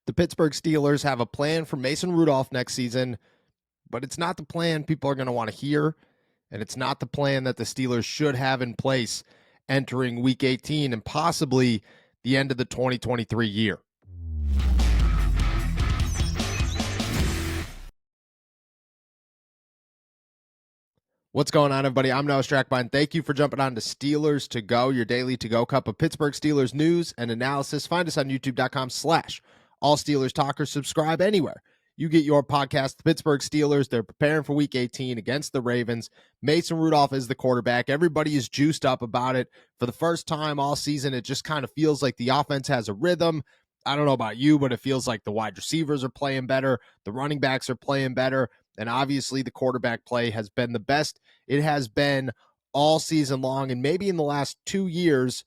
The Pittsburgh Steelers have a plan for Mason Rudolph next season, but it's not the plan people are going to want to hear, and it's not the plan that the Steelers should have in place entering Week 18 and possibly the end of the 2023 year. What's going on, everybody? I'm Noah Strackbine. Thank you for jumping on to Steelers to Go, your daily to-go cup of Pittsburgh Steelers news and analysis. Find us on youtube.com/allsteelerstalkers. Subscribe anywhere you get your podcast. The Pittsburgh Steelers, they're preparing for Week 18 against the Ravens. Mason Rudolph is the quarterback. Everybody is juiced up about it. For the first time all season, it just kind of feels like the offense has a rhythm. I don't know about you, but it feels like the wide receivers are playing better. The running backs are playing better. And obviously the quarterback play has been the best it has been all season long, and maybe in the last 2 years,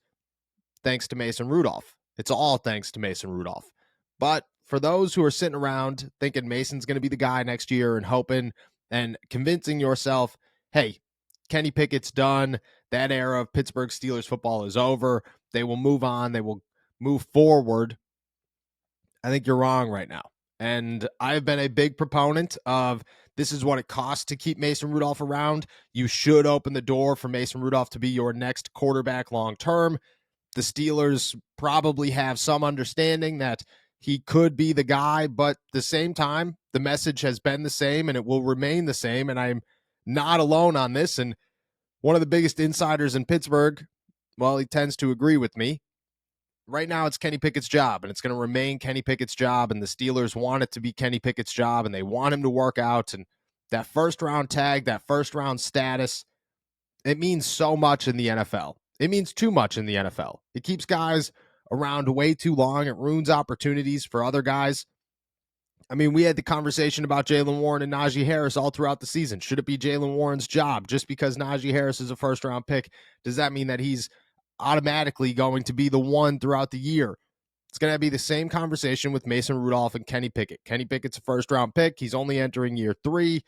thanks to Mason Rudolph. It's all thanks to Mason Rudolph. But for those who are sitting around thinking Mason's going to be the guy next year and hoping and convincing yourself, hey, Kenny Pickett's done. That era of Pittsburgh Steelers football is over. They will move on. They will move forward. I think you're wrong right now. And I've been a big proponent of this is what it costs to keep Mason Rudolph around. You should open the door for Mason Rudolph to be your next quarterback long term. The Steelers probably have some understanding that he could be the guy, but at the same time, the message has been the same and it will remain the same. And I'm not alone on this. And one of the biggest insiders in Pittsburgh, well, he tends to agree with me. Right now, it's Kenny Pickett's job, and it's going to remain Kenny Pickett's job, and the Steelers want it to be Kenny Pickett's job, and they want him to work out, and that first-round tag, that first-round status, it means so much in the NFL. It means too much in the NFL. It keeps guys around way too long. It ruins opportunities for other guys. I mean, we had the conversation about Jaylen Warren and Najee Harris all throughout the season. Should it be Jaylen Warren's job? Just because Najee Harris is a first-round pick, does that mean that he's automatically going to be the one throughout the year? It's going to be the same conversation with Mason Rudolph and Kenny Pickett. Kenny Pickett's a first-round pick. He's only entering year 3.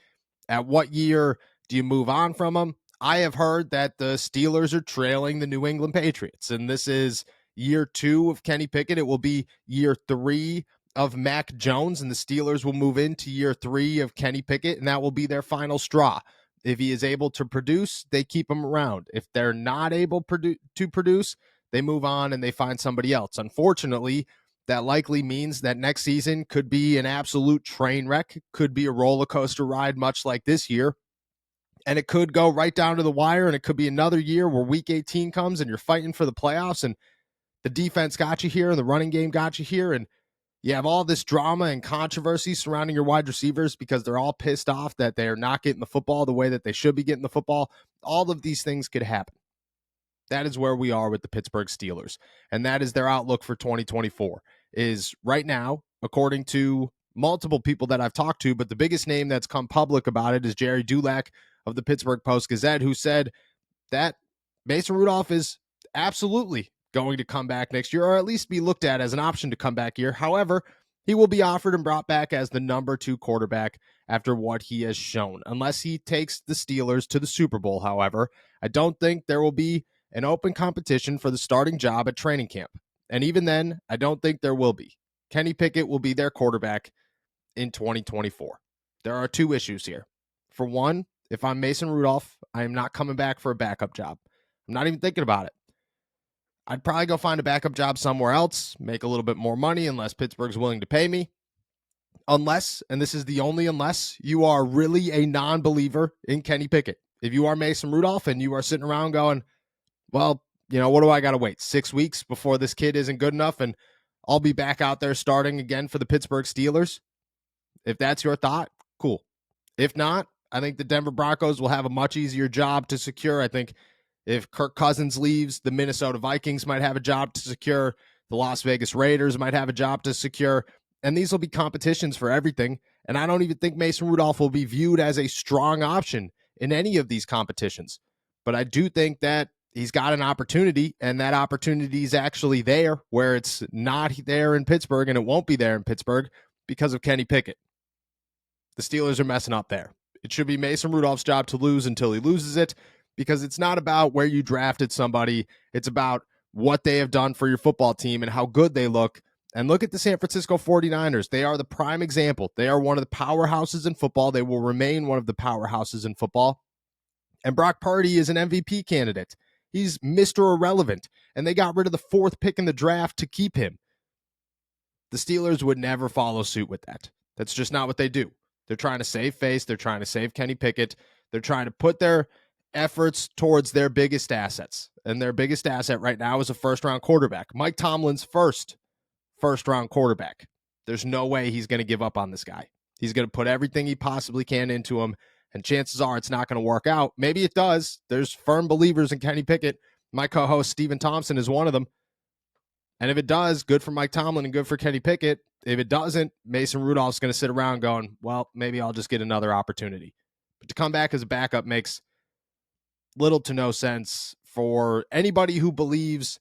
At what year do you move on from him? I have heard that the Steelers are trailing the New England Patriots, and this is year 2 of Kenny Pickett. It will be year 3 of Mac Jones, and the Steelers will move into year 3 of Kenny Pickett, and that will be their final straw. If he is able to produce, they keep him around. If they're not able to produce, they move on and they find somebody else. Unfortunately, that likely means that next season could be an absolute train wreck, could be a roller coaster ride, much like this year. And it could go right down to the wire, and it could be another year where Week 18 comes and you're fighting for the playoffs, and the defense got you here, and the running game got you here, and you have all this drama and controversy surrounding your wide receivers because they're all pissed off that they're not getting the football the way that they should be getting the football. All of these things could happen. That is where we are with the Pittsburgh Steelers. And that is their outlook for 2024 is right now, according to multiple people that I've talked to, but the biggest name that's come public about it is Jerry Dulac of the Pittsburgh Post-Gazette, who said that Mason Rudolph is absolutely going to come back next year, or at least be looked at as an option to come back here. However, he will be offered and brought back as the number 2 quarterback after what he has shown. Unless he takes the Steelers to the Super Bowl, however, I don't think there will be an open competition for the starting job at training camp. And even then, I don't think there will be. Kenny Pickett will be their quarterback in 2024. There are 2 issues here. For one, if I'm Mason Rudolph, I am not coming back for a backup job. I'm not even thinking about it. I'd probably go find a backup job somewhere else, make a little bit more money unless Pittsburgh's willing to pay me. Unless, and this is the only unless, you are really a non-believer in Kenny Pickett. If you are Mason Rudolph and you are sitting around going, well, what do I got to wait? 6 weeks before this kid isn't good enough and I'll be back out there starting again for the Pittsburgh Steelers? If that's your thought, cool. If not, I think the Denver Broncos will have a much easier job to secure. I think if Kirk Cousins leaves, the Minnesota Vikings might have a job to secure. The Las Vegas Raiders might have a job to secure. And these will be competitions for everything. And I don't even think Mason Rudolph will be viewed as a strong option in any of these competitions. But I do think that he's got an opportunity, and that opportunity is actually there where it's not there in Pittsburgh, and it won't be there in Pittsburgh because of Kenny Pickett. The Steelers are messing up there. It should be Mason Rudolph's job to lose until he loses it, because it's not about where you drafted somebody. It's about what they have done for your football team and how good they look And look at the San Francisco 49ers. They are the prime example. They are one of the powerhouses in football. They will remain one of the powerhouses in football. And Brock Purdy is an MVP candidate. He's Mr. Irrelevant. And they got rid of the 4th pick in the draft to keep him. The Steelers would never follow suit with that. That's just not what they do. They're trying to save face. They're trying to save Kenny Pickett. They're trying to put their efforts towards their biggest assets. And their biggest asset right now is a first-round quarterback. Mike Tomlin's first-round quarterback. There's no way he's going to give up on this guy. He's going to put everything he possibly can into him, and chances are it's not going to work out. Maybe it does. There's firm believers in Kenny Pickett. My co-host, Stephen Thompson, is one of them. And if it does, good for Mike Tomlin and good for Kenny Pickett. If it doesn't, Mason Rudolph's going to sit around going, well, maybe I'll just get another opportunity. But to come back as a backup makes little to no sense for anybody who believes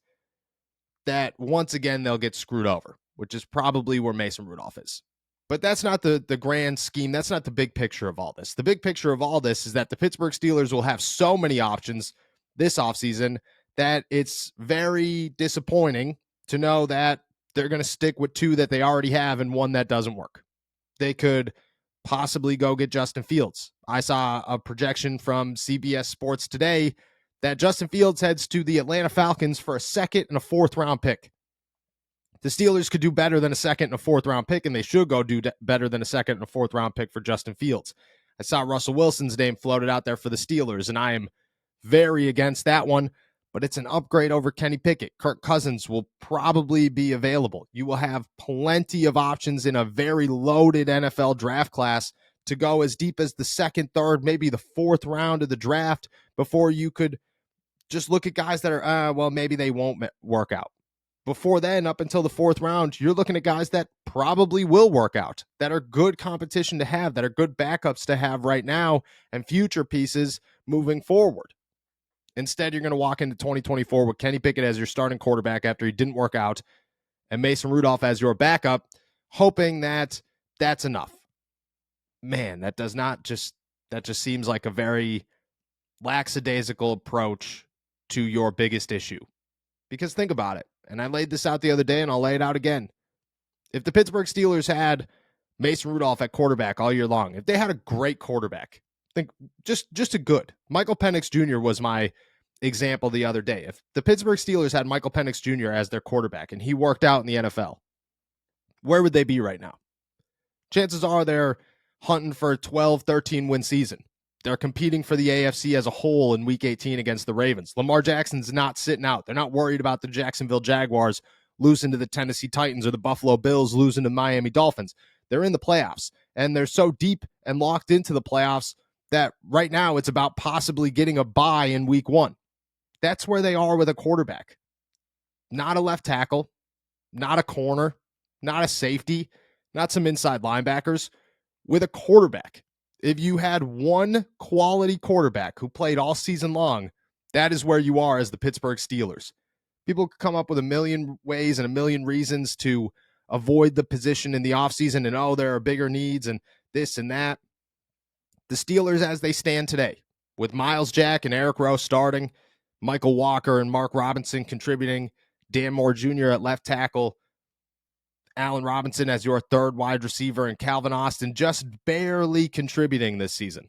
that once again they'll get screwed over, which is probably where Mason Rudolph is. But that's not the grand scheme. That's not the big picture of all this. The big picture of all this is that the Pittsburgh Steelers will have so many options this offseason that it's very disappointing to know that they're going to stick with 2 that they already have and 1 that doesn't work. They could possibly go get Justin Fields. I saw a projection from CBS Sports today that Justin Fields heads to the Atlanta Falcons for a 2nd and a 4th round pick. The Steelers could do better than a 2nd and a 4th round pick, and they should go do better than a 2nd and a 4th round pick for Justin Fields. I saw Russell Wilson's name floated out there for the Steelers, and I am very against that one, but it's an upgrade over Kenny Pickett. Kirk Cousins will probably be available. You will have plenty of options in a very loaded NFL draft class to go as deep as the 2nd, 3rd, maybe the 4th round of the draft before you could just look at guys that are, well, maybe they won't work out. Before then, up until the 4th round, you're looking at guys that probably will work out, that are good competition to have, that are good backups to have right now, and future pieces moving forward. Instead, you're going to walk into 2024 with Kenny Pickett as your starting quarterback after he didn't work out, and Mason Rudolph as your backup, hoping that that's enough. Man, that just seems like a very lackadaisical approach to your biggest issue. Because think about it, and I laid this out the other day, and I'll lay it out again. If the Pittsburgh Steelers had Mason Rudolph at quarterback all year long, if they had a great quarterback, think just a good. Michael Penix Jr. was my example the other day. If the Pittsburgh Steelers had Michael Penix Jr. as their quarterback and he worked out in the NFL, where would they be right now? Chances are they're hunting for a 12, 13 win season. They're competing for the AFC as a whole in Week 18 against the Ravens. Lamar Jackson's not sitting out. They're not worried about the Jacksonville Jaguars losing to the Tennessee Titans or the Buffalo Bills losing to Miami Dolphins. They're in the playoffs, and they're so deep and locked into the playoffs that right now it's about possibly getting a bye in Week 1. That's where they are with a quarterback. Not a left tackle, not a corner, not a safety, not some inside linebackers, with a quarterback. If you had one quality quarterback who played all season long, that is where you are as the Pittsburgh Steelers. People could come up with a million ways and a million reasons to avoid the position in the offseason and, oh, there are bigger needs and this and that. The Steelers, as they stand today, with Myles Jack and Eric Rowe starting, Michael Walker and Mark Robinson contributing, Dan Moore Jr. at left tackle, Allen Robinson as your 3rd wide receiver, and Calvin Austin just barely contributing this season.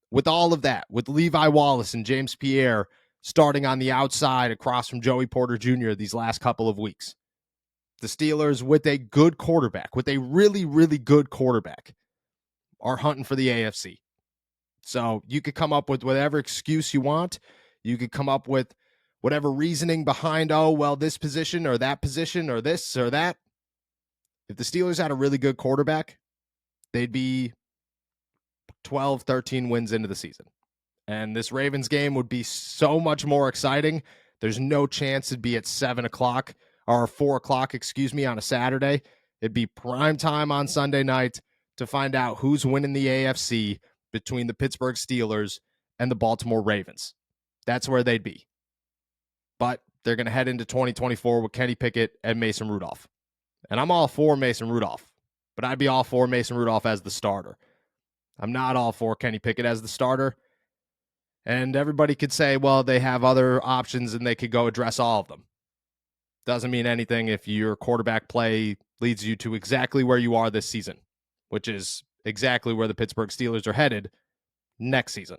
With all of that, with Levi Wallace and James Pierre starting on the outside across from Joey Porter Jr. these last couple of weeks, the Steelers, with a good quarterback, with a really, really good quarterback, are hunting for the AFC. So you could come up with whatever excuse you want. You could come up with whatever reasoning behind, oh, well, this position or that position or this or that. If the Steelers had a really good quarterback, they'd be 12, 13 wins into the season. And this Ravens game would be so much more exciting. There's no chance it'd be at 7 o'clock or 4 o'clock, on a Saturday. It'd be prime time on Sunday night to find out who's winning the AFC between the Pittsburgh Steelers and the Baltimore Ravens. That's where they'd be. But they're going to head into 2024 with Kenny Pickett and Mason Rudolph. And I'm all for Mason Rudolph, but I'd be all for Mason Rudolph as the starter. I'm not all for Kenny Pickett as the starter. And everybody could say, well, they have other options and they could go address all of them. Doesn't mean anything if your quarterback play leads you to exactly where you are this season, which is exactly where the Pittsburgh Steelers are headed next season.